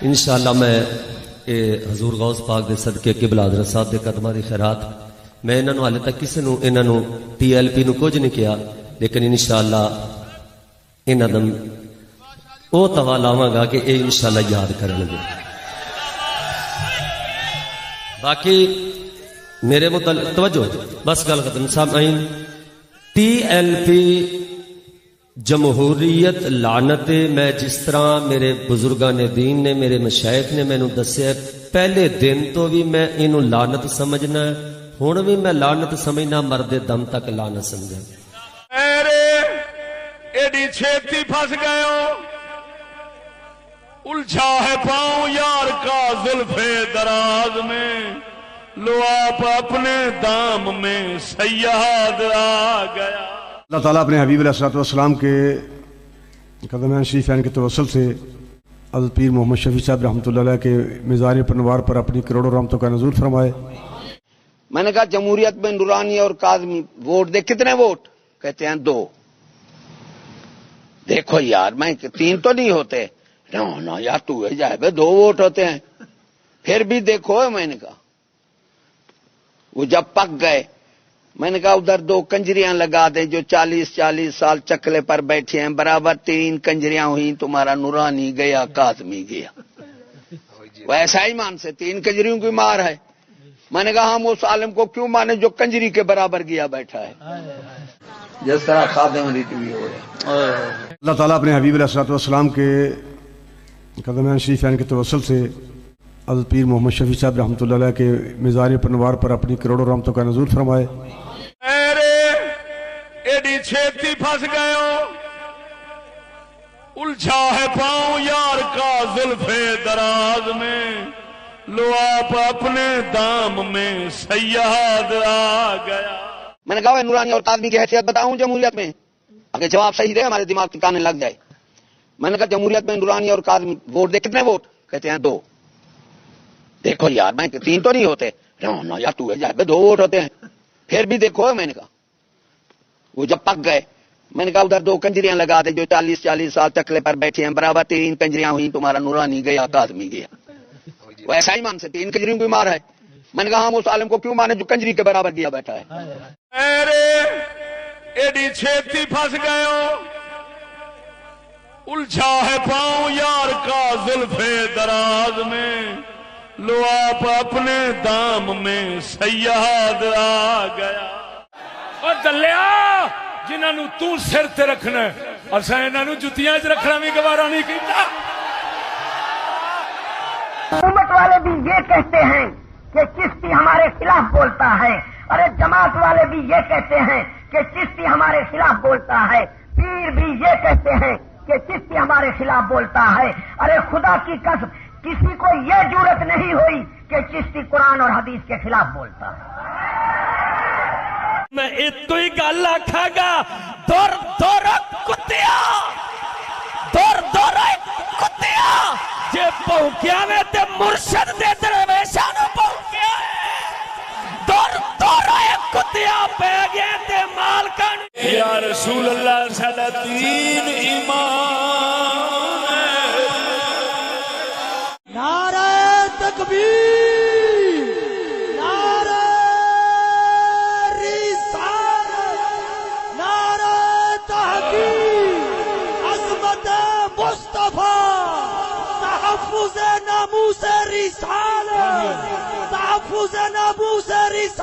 انشاءاللہ میں حضور غوث پاک دے صدقے قبلہ حضرت صاحب دے قدماں دی خیرات میں انہاں نوں حالے تک کسے نوں انہاں نوں ٹی ایل پی نوں کچھ نہیں کیا، لیکن انشاءاللہ انہاں دا او توا لاواں گا کہ اے انشاءاللہ یاد کرن گے۔ باقی میرے متعلق توجہ بس گل ختم سامعین، ٹی ایل پی جمہوریت لعنت، میں جس طرح میرے بزرگان دین نے میرے مشائخ نے مینوں دسیا پہلے دن تو بھی میں اینوں لعنت سمجھنا، ہن بھی میں لعنت سمجھنا، مرد دم تک لعنت سمجھا۔ ایڈی چھیتی پھنس گئے ہو، الجھا ہے پاؤں یار کا زلف دراز میں، لو آپ اپنے دام میں سیاد آ گیا۔ اللہ تعالیٰ اپنے حبیب علیہ الصلوۃ والسلام کے قدمین شریفین کے توسل سے حضرت پیر محمد شفیع صاحب رحمۃ اللہ علیہ کے مزار پنوار پر اپنی کروڑوں رحمتوں کا نزول فرمائے۔ میں نے کہا جمہوریت میں نورانی اور کاظمی ووٹ دے، کتنے ووٹ؟ کہتے ہیں 2۔ دیکھو یار میں 3 تو نہیں ہوتے، نا یار تو ہے جائے بے 2 ووٹ ہوتے ہیں، پھر بھی دیکھو۔ میں نے کہا وہ جب پک گئے، میں نے کہا ادھر 2 کنجریاں لگا دیں جو 40 سال چکلے پر بیٹھے ہیں، برابر 3 کنجریاں ہوئی، تمہارا نورانی گیا کاظمی گیا۔ وہ ایسا ہی مان سے 3 کنجریوں کی مار ہے۔ میں نے کہا ہم اس عالم کو کیوں مانے جو کنجری کے برابر گیا بیٹھا ہے، جس طرح خادم ریتی بھی ہو رہے۔ اللہ تعالیٰ اپنے حبیب علیہ الصلوۃ والسلام کے قدمین شریفین کے توسل سے حضرت پیر محمد شفیع صاحب رحمۃ اللہ علیہ کے مزار پنوار پر اپنی کروڑوں رحمتوں کا نزول فرمائے۔ ایڈی چھیتی پھنس گئے ہو، الجھا ہے پاؤں یار کا زلف دراز میں، لو آپ اپنے دام میں سیاد آ گیا۔ میں نے کہا نورانی اور کاظمی کی حیثیت بتاؤں جمہوریت میں، اگر جواب صحیح رہے ہمارے دماغ ٹھکانے لگ جائے۔ میں نے کہا جمہوریت میں نورانی اور کاظمی ووٹ دے، کتنے ووٹ؟ کہتے ہیں 2۔ دیکھو یار میں 3 تو نہیں ہوتے، نا یار تو ہے جائے بے 2 ووٹ ہوتے ہیں، پھر بھی دیکھو۔ میں نے کہا وہ جب پک گئے، میں نے کہا ادھر 2 کنجریاں لگا دیں جو 40 سال چکلے پر بیٹھے ہیں، برابر 3 کنجریاں ہوئی، تمہارا نورانی گیا کاظمی گیا۔ وہ ایسا ہی مان سے 3 کنجریوں کی مار ہے۔ میں نے کہا ہم اس عالم کو کیوں مانے جو کنجری کے برابر گیا بیٹھا ہے۔ ایڈی چھیتی پھنس گئے ہو، الجھا ہے پاؤں یار کا زلف دراز میں، لو آپ اپنے دام میں سیاد آ گیا۔ اور دلیا جنہوں تو سر تے رکھنا ہے، اساں انہاں نوں جتیاں وچ رکھنا بھی گوارا نہیں کیتا۔ حکومت والے بھی یہ کہتے ہیں کہ چشتی ہمارے خلاف بولتا ہے، ارے جماعت والے بھی یہ کہتے ہیں کہ چشتی ہمارے خلاف بولتا ہے، پیر بھی یہ کہتے ہیں کہ چشتی ہمارے خلاف بولتا ہے۔ ارے خدا کی قسم کسی کو یہ جرأت نہیں ہوئی کہ چشتی قرآن اور حدیث کے خلاف بولتا ہے۔ میں اتو ہی گل آکھاں گا، دور دور کتیا، دور دور کتیا، جے پہنکیا میں تے مرشد دے درویشاں نوں پہنکیا ہے، دور دور کتیا پہ گئے تے مالکاں نوں۔ یا رسول اللہ ساڈا دین ایمان ہے۔ نعرہ تکبیر، نعرہ رسالت، نعرہ تحقیق، عظمت مصطفیٰ، تحفظ ناموس رسالت، تحفظ ناموس رسالت۔